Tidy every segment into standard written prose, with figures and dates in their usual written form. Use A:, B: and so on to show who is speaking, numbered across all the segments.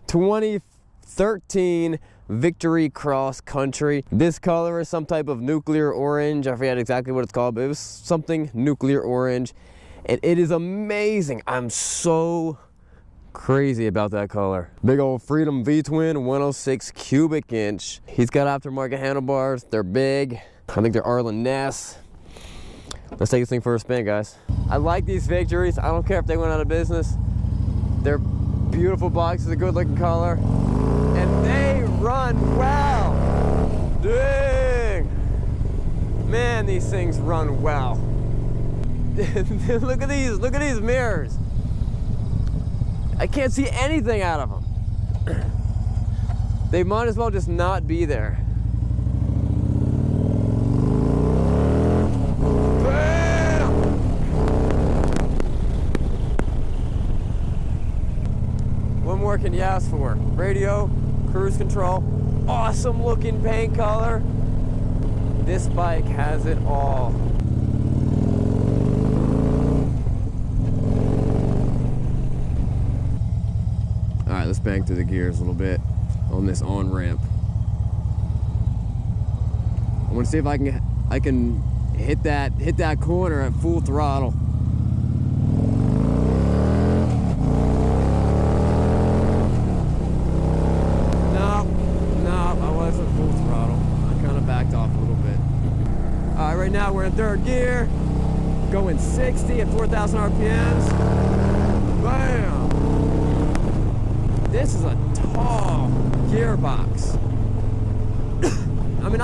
A: 2013 Victory Cross Country. This color is some type of nuclear orange. I forget exactly what it's called, but it was something nuclear orange. And it is amazing. I'm so crazy about that color. Big old Freedom V-twin, 106 cubic inch. He's got aftermarket handlebars. They're big. I think they're Arlen Ness. Let's take this thing for a spin, guys. I like these Victories. I don't care if they went out of business. They're beautiful bikes with a good looking color. And they run well. Dang. Man, these things run well. Look at these mirrors. I can't see anything out of them. They might as well just not be there. Bam! What more can you ask for? Radio, cruise control, awesome looking paint color. This bike has it all. All right, let's bang through the gears a little bit on this on-ramp. I want to see if I can hit that corner at full throttle. No, I wasn't full throttle. I kind of backed off a little bit. All right, right now we're in third gear, going 60 at 4,000 RPMs. Bam! This is a tall gearbox. I mean,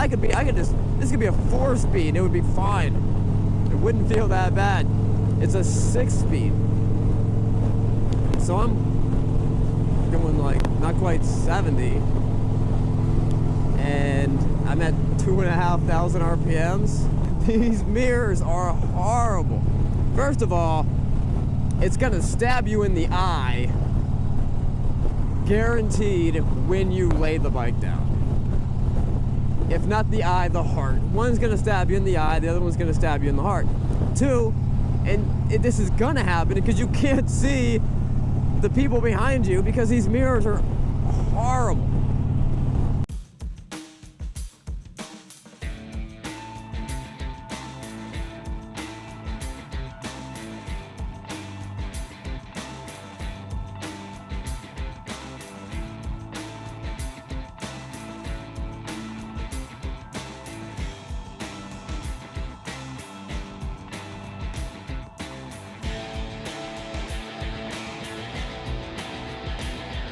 A: this could be a 4-speed and it would be fine. It wouldn't feel that bad. It's a 6-speed. So I'm going like not quite 70. And I'm at 2,500 RPMs. These mirrors are horrible. First of all, it's gonna stab you in the eye, guaranteed, when you lay the bike down. If not the eye, the heart. One's gonna stab you in the eye, the other one's gonna stab you in the heart. Two, this is gonna happen because you can't see the people behind you because these mirrors are horrible.